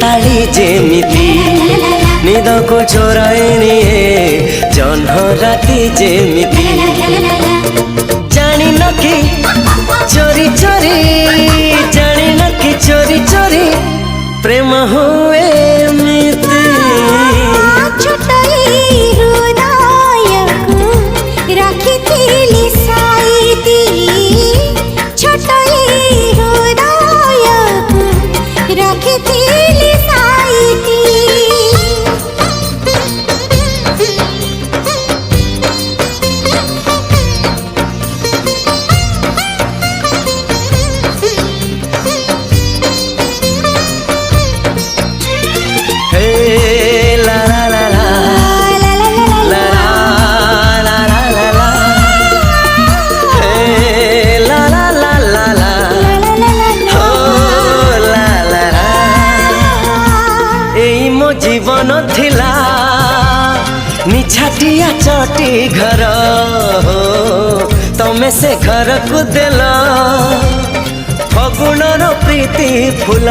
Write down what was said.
ताली जेमिति निद को चोराई निए जह्न राति जेमिति जानी न कि चोरी चोरी जानी न कि चोरी चोरी प्रेम हुए एमिति जीवन थिला निछाटिया चटी घर तमे से घर को देल फगुणर प्रीति फूल।